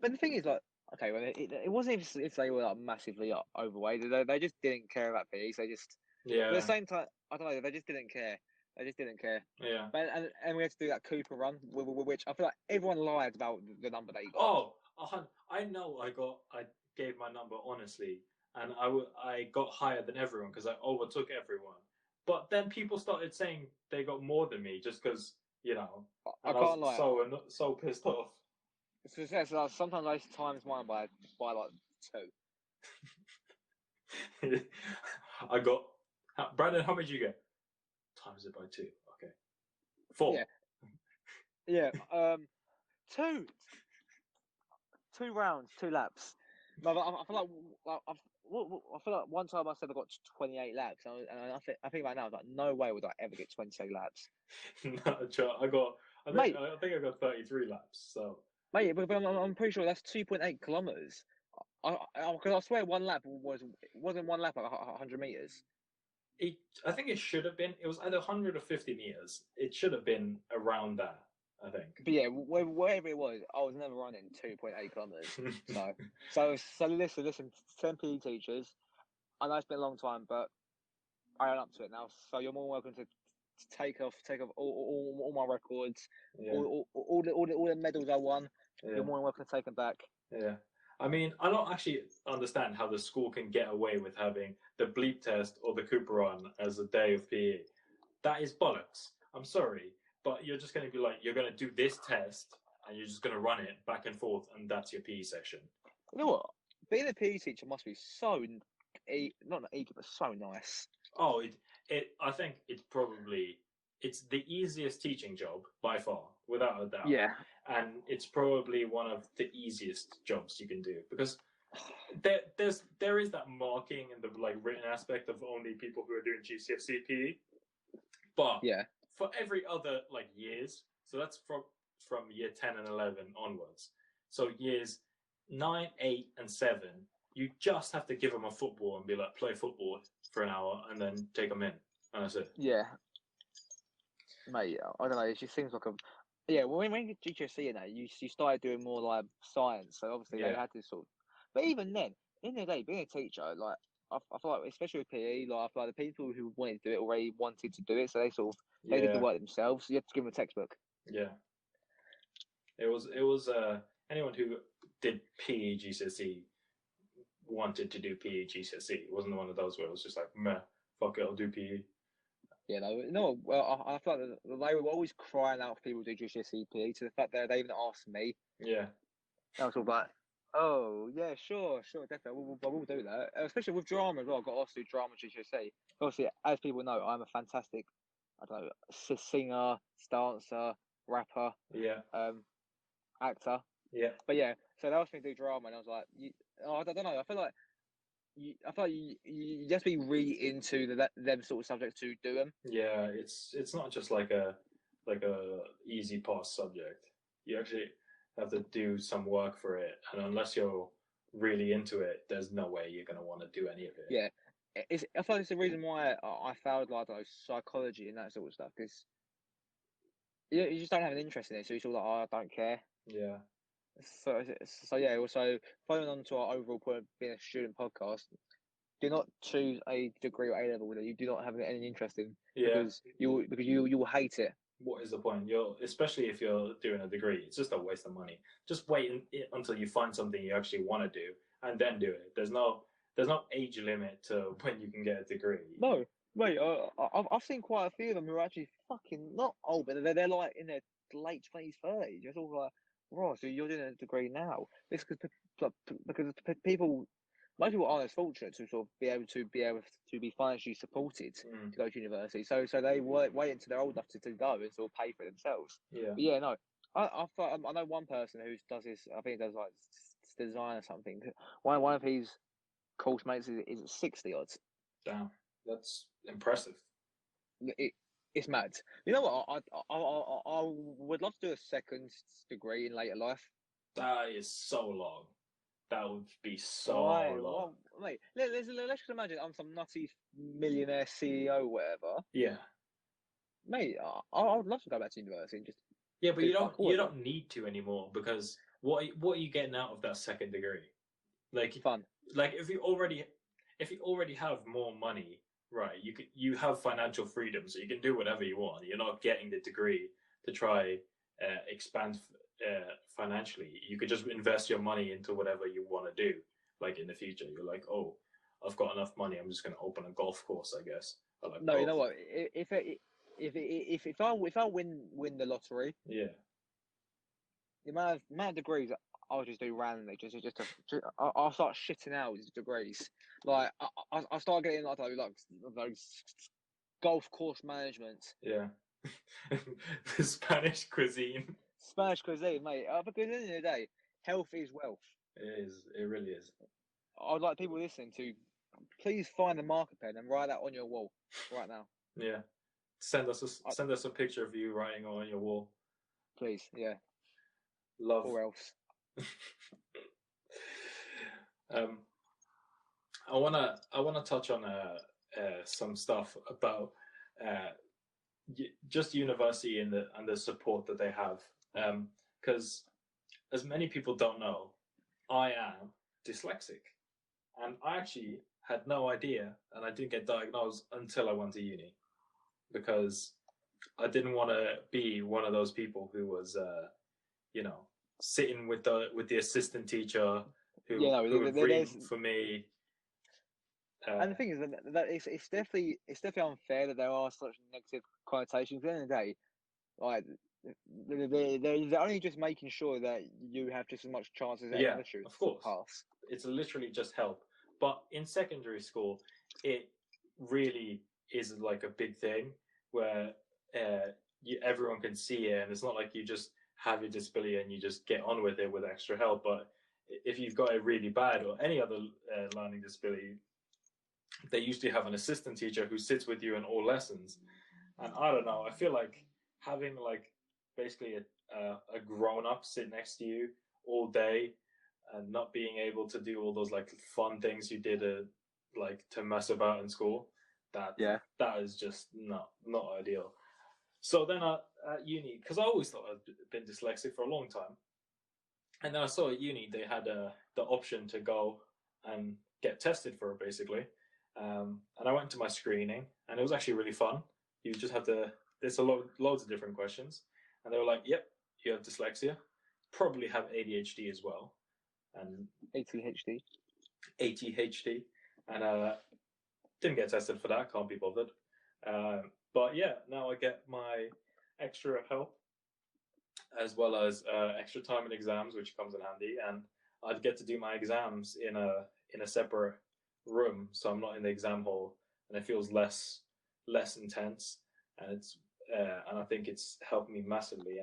But the thing is, like, okay, well, it wasn't even if they were like massively overweight. They just didn't care about PE. So they just, but at the Yeah, same time, I don't know. They just didn't care. They just didn't care. yeah. But and we had to do that Cooper run, which I feel like everyone lied about the number they got. Oh, I know I gave my number honestly, and I got higher than everyone because I overtook everyone. But then people started saying they got more than me just because, I and I was can't lie. so pissed off. So sometimes I times mine by like two. I got Brandon. How much did you get? Times it by two. Okay, Yeah, 4. yeah. Two. 2 rounds, 2 laps. No, but I feel I feel like one time I said I got 28 laps, and I think right now I was like, no way would I ever get 28 laps, No, Joe, I got. mate. I think I got 33 laps. So Mate, but I'm pretty sure that's 2.8 kilometers. Because I swear one lap wasn't one lap like 100 meters. I think it should have been. It was either 100 or 50 meters. It should have been around that. I think. But yeah, wherever it was, I was never running 2.8 kilometers. So listen, 10 PE teachers. I know it's been a long time, but I own up to it now. So you're more welcome to take off all my records, Yeah, all the medals I won. yeah, You're more than welcome to take them back. yeah. I mean, I don't actually understand how the school can get away with having the bleep test or the Cooper run as a day of PE. That is bollocks. I'm sorry, but you're just going to be like, you're going to do this test and you're just going to run it back and forth, and that's your PE session. You know what? Being a PE teacher must be so not eager, but so nice. Oh, I think it's the easiest teaching job by far, without a doubt. Yeah. And it's probably one of the easiest jobs you can do because there is that marking and the like written aspect of only people who are doing GCSE PE, but Yeah. for every other like years, so that's from year 10 and 11 onwards. So years 9, 8, and 7, you just have to give them a football and be like, play football for an hour, and then take them in, and that's it. Yeah. Mate, I don't know. It just seems like a yeah. When you get GCSE and that, you started doing more like science, so obviously they Yeah, had to sort. But even then, in the day, being a teacher, like I feel like, especially with PE, like I feel like the people who wanted to do it already wanted to do it, so they did the yeah, work themselves. So you have to give them a textbook. yeah. It was anyone who did PE GCSE wanted to do PE GCSE. It wasn't one of those where it was just like, meh, fuck it, I'll do PE. You know, no. Well, I feel like they were always crying out for people to do GCSE PE to the fact that they even asked me. Yeah, I was all like, oh, yeah, sure, definitely. We'll do that. Especially with drama as well. I got asked to do drama GCSE. Obviously, as people know, I'm a fantastic, I don't know, singer, dancer, rapper, yeah, actor. yeah, But yeah, so they asked me to do drama, and I was like, I don't know. I feel like you just be really into them sort of subjects to do them. yeah. It's not just like a easy pass subject. You actually have to do some work for it, and unless you're really into it, there's no way you're gonna want to do any of it. Yeah, I feel like it's the reason why I failed like those psychology and that sort of stuff because you just don't have an interest in it, so you're sort of like, oh, I don't care. Yeah, So yeah. Also, following on to our overall point of being a student podcast, do not choose a degree or A level that you do not have any interest in yeah. because you will hate it. What is the point? Especially if you're doing a degree, it's just a waste of money. Just wait until you find something you actually want to do, and then do it. There's no age limit to when you can get a degree. No, wait. I've seen quite a few of them who are actually fucking not old, but they're like in their late 20s, 30s. It's all like, right, so you're doing a degree now. It's because people, most people aren't as fortunate to sort of be able to be financially supported to go to university. So they wait until they're old enough to go and sort of pay for it themselves. Yeah. But yeah, no. I know one person who does this. I think he does like design or something. One of his course mates is 60 odds. Damn, that's impressive. It's mad. You know what? I would love to do a second degree in later life. That is so long. That would be so Why? long. Well, mate, let's just imagine I'm some nutty millionaire CEO, or whatever. Yeah. Mate, I would love to go back to university and just Yeah, but do fuck all you of it. don't need to anymore because what are you getting out of that second degree? Like, Fun. like if you already have more money, right? You have financial freedom, so you can do whatever you want. You're not getting the degree to try expand financially. You could just invest your money into whatever you want to do. Like in the future, you're like, oh, I've got enough money. I'm just going to open a golf course, I guess. I like No, you golf. know what? If I win the lottery, Yeah, the amount of degrees I'll just do randomly. I'll start shitting out these degrees. Like I start getting like golf course management, yeah. The Spanish cuisine. Spanish cuisine, mate. Because at the end of the day, health is wealth. It is. It really is. I'd like people listening to please find a marker pen and write that on your wall right now. Yeah. Send us a picture of you writing on your wall. Please, yeah. Love. Or else. I wanna touch on some stuff about just university and the support that they have. Because as many people don't know, I am dyslexic, and I actually had no idea, and I didn't get diagnosed until I went to uni, because I didn't want to be one of those people who was, sitting with the assistant teacher who would read for me. And the thing is that it's definitely unfair that there are such negative connotations. At the end of the day, like they're only just making sure that you have just as much chance as any other students to pass. It's literally just help. But in secondary school, it really is like a big thing where everyone can see it, and it's not like you just have your disability and you just get on with it with extra help. But if you've got it really bad or any other learning disability, they usually have an assistant teacher who sits with you in all lessons. And I don't know, I feel like having like basically a grown up sit next to you all day and not being able to do all those like fun things you did like to mess about in school, that is just not ideal. So then at uni, because I always thought I'd been dyslexic for a long time, and then I saw at uni they had the option to go and get tested for it basically. And I went to my screening, and it was actually really fun. You just have to. There's loads of different questions, and they were like, "Yep, you have dyslexia, probably have ADHD as well, and ADHD, and didn't get tested for that. Can't be bothered. But yeah, now I get my extra help as well as extra time in exams, which comes in handy, and I'd get to do my exams in a separate room, so I'm not in the exam hall, and it feels less intense, and it's and I think it's helped me massively.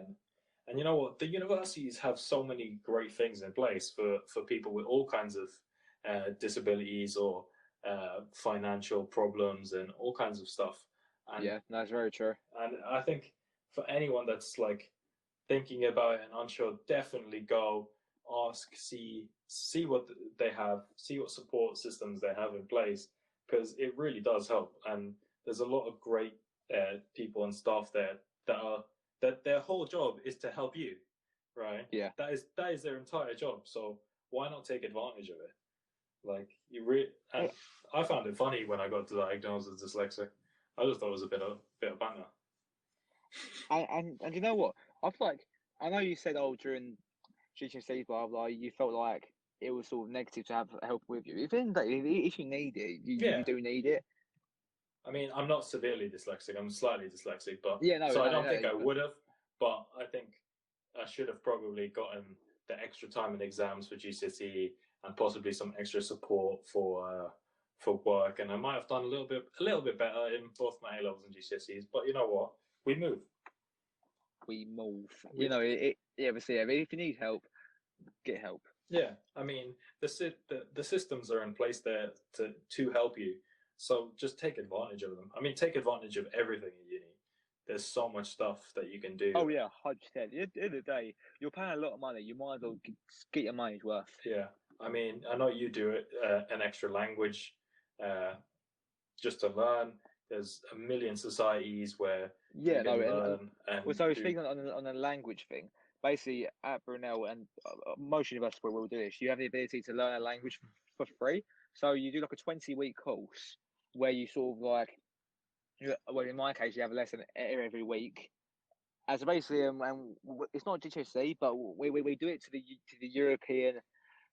And you know what, the universities have so many great things in place for people with all kinds of disabilities or financial problems and all kinds of stuff. And, yeah, that's very true. And I think for anyone that's like thinking about it and unsure, definitely go ask, see what they have, see what support systems they have in place, because it really does help. And there's a lot of great people and staff there that their whole job is to help you, right? Yeah, that is their entire job. So why not take advantage of it? Like you really, I found it funny when I got diagnosed as dyslexic. I just thought it was a bit of banter. And you know what? I feel like, I know you said, during GCSE, blah blah, you felt like it was sort of negative to have help with you. If you need it, you do need it. I mean, I'm not severely dyslexic. I'm slightly dyslexic, but I don't think I would have. But I think I should have probably gotten the extra time in exams for GCSE and possibly some extra support for work, and I might have done a little bit better in both my A levels and GCSEs. But you know what? We move. You know, but if you need help, get help. Yeah, I mean, the systems are in place there to help you. So just take advantage of them. I mean, take advantage of everything at uni. There's so much stuff that you can do. Oh yeah, 100%. At the end of the day, you're paying a lot of money. You might as well get your money's worth. Yeah, I mean, I know you do it, an extra language, just to learn. There's a million societies where learn. So speaking on the language thing, basically at Brunel and most universities will do this. You have the ability to learn a language for free. So you do like a 20-week course where you sort of like, well, in my case, you have a lesson every week. As basically, and it's not GCSE, but we do it to the European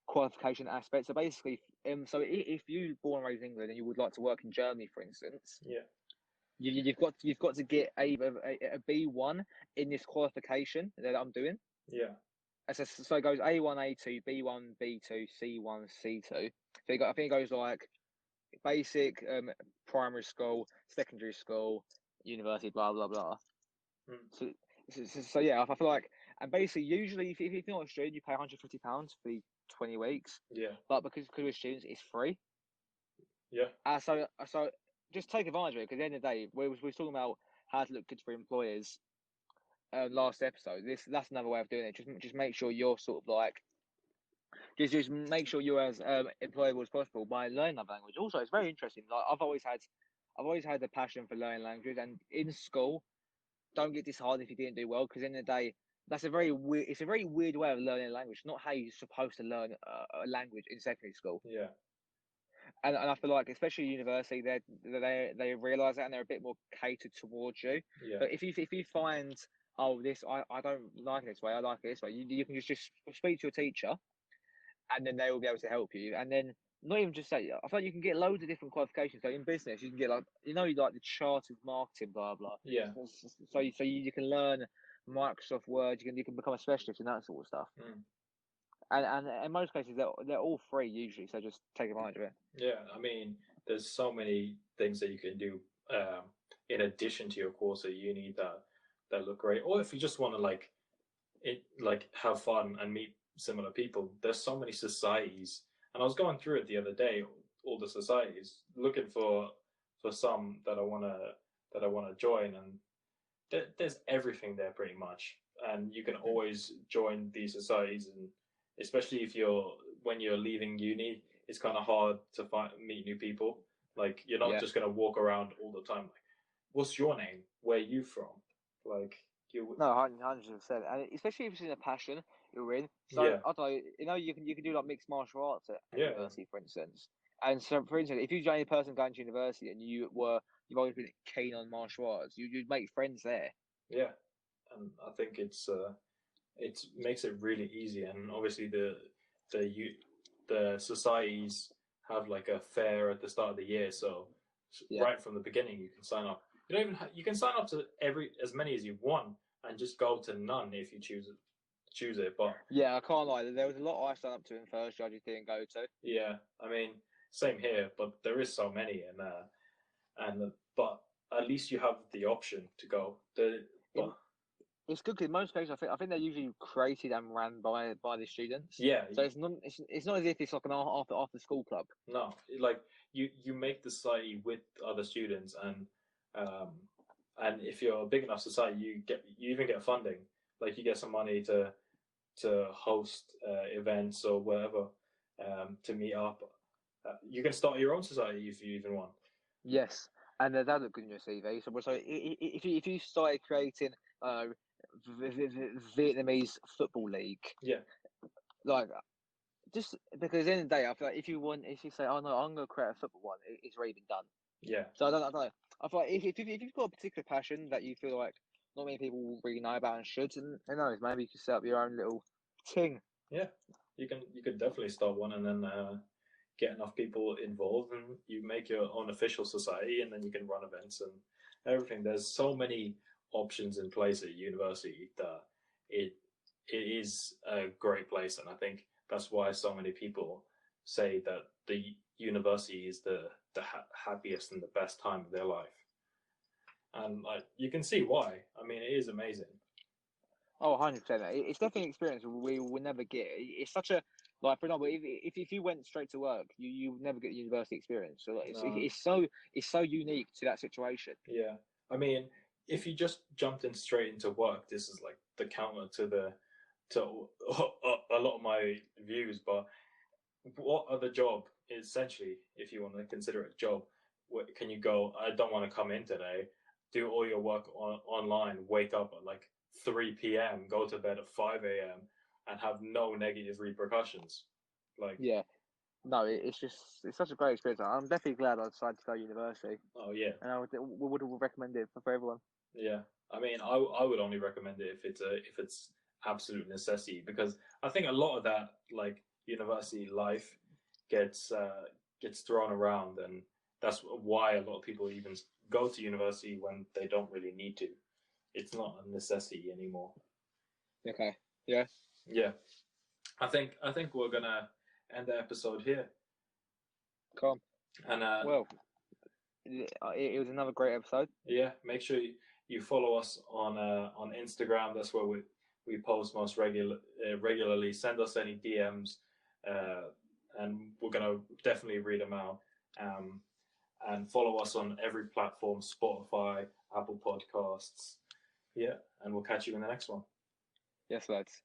qualification aspect. So basically, so if you born and raised in England and you would like to work in Germany, for instance, Yeah. you've got to get a B1 in this qualification that I'm doing. Yeah. So it goes A1, A2, B1, B2, C1, C2. So I think it goes like basic, primary school, secondary school, university, blah blah blah. Mm. So yeah, I feel like, and basically, usually if you're not a student, you pay £150 for the 20 weeks. Yeah. But because we're students, it's free. Yeah. So just take advantage of it, because at the end of the day, we were talking about how to look good for employers. Last episode, that's another way of doing it. Just make sure you're sort of like, just make sure you're as employable as possible by learning that language. Also, it's very interesting. Like I've always had the passion for learning languages, and in school, don't get disheartened if you didn't do well, because in the day, it's a very weird way of learning a language. Not how you're supposed to learn a language in secondary school. Yeah. And I feel like, especially university, they realise that, and they're a bit more catered towards you. Yeah. But if you find, oh, this I don't like it this way, I like it this way, you can just speak to your teacher, and then they will be able to help you. And then not even just say, I feel like you can get loads of different qualifications. So in business, you can get like like the chartered marketing, blah blah. Yeah. So you can learn Microsoft Word. You can become a specialist in that sort of stuff. Mm. And in most cases, they're all free usually. So just take advantage of it. Yeah. I mean, there's so many things that you can do in addition to your course at uni that look great. Or if you just want to like have fun and meet similar people, there's so many societies. And I was going through it the other day, all the societies, looking for some that I wanna join, and there's everything there pretty much. And you can always join these societies, and especially when you're leaving uni, it's kind of hard to meet new people. Like you're not just gonna walk around all the time. Like, what's your name? Where are you from? Like you. No, 100%, and especially if it's in a passion you're in. So Yeah. I don't know, you can do like mixed martial arts at Yeah. university, for instance. And so, for instance, if you're the only person going to university and you've always been keen on martial arts, you'd make friends there. Yeah, and I think it makes it really easy. And obviously the societies have like a fair at the start of the year, so right from the beginning you can sign up. You don't even you can sign up to as many as you want, and just go to none if you choose it. But yeah, I can't lie. There was a lot I signed up to in first year I just didn't go to. Yeah, I mean, same here, but there is so many, but at least you have the option to go. It's good because in most cases I think they're usually created and ran by the students. Yeah. So it's not as if it's like an after school club. No, like you make the society with other students, and if you're a big enough society, you even get funding. Like you get some money to host events or whatever, to meet up. You can start your own society if you even want. Yes, and that look good in your CV. So if you started creating Vietnamese football league, yeah, like just because at the end of the day, I feel like if you say, oh no, I'm going to create a football one, it's already been done. Yeah. So I don't know. I feel like if you've got a particular passion that you feel like not many people really know about and should, and who knows, maybe you can set up your own little thing. Yeah, you could definitely start one, and then get enough people involved, and you make your own official society, and then you can run events and everything. There's so many options in place at university that it is a great place, and I think that's why so many people say that the university is the happiest and the best time of their life. And you can see why. I mean, it is amazing. Oh, 100%. It's definitely an experience we will never get. It's such a, like, for example, if you went straight to work, you would never get the university experience. So it's so unique to that situation. Yeah, I mean, if you just jumped straight into work, this is like the counter to a lot of my views. But what other job, essentially, if you want to consider it a job, can you go, I don't want to come in today, do all your work online, wake up at like 3 p.m., go to bed at 5 a.m., and have no negative repercussions. Like, Yeah. No, it's such a great experience. I'm definitely glad I decided to go to university, oh yeah, and I would recommend it for everyone. yeah. I mean, I would only recommend it if it's absolute necessity, because I think a lot of that, like, university life gets thrown around, and that's why a lot of people even go to university when they don't really need to. It's not a necessity anymore. Okay. Yeah. Yeah, I think we're gonna end the episode here. Calm. And Well, it was another great episode. yeah, make sure you follow us on Instagram. That's where we post most regularly. Send us any DMs, and we're gonna definitely read them out. Um, and follow us on every platform: Spotify, Apple Podcasts. Yeah, and we'll catch you in the next one. Yes, lads.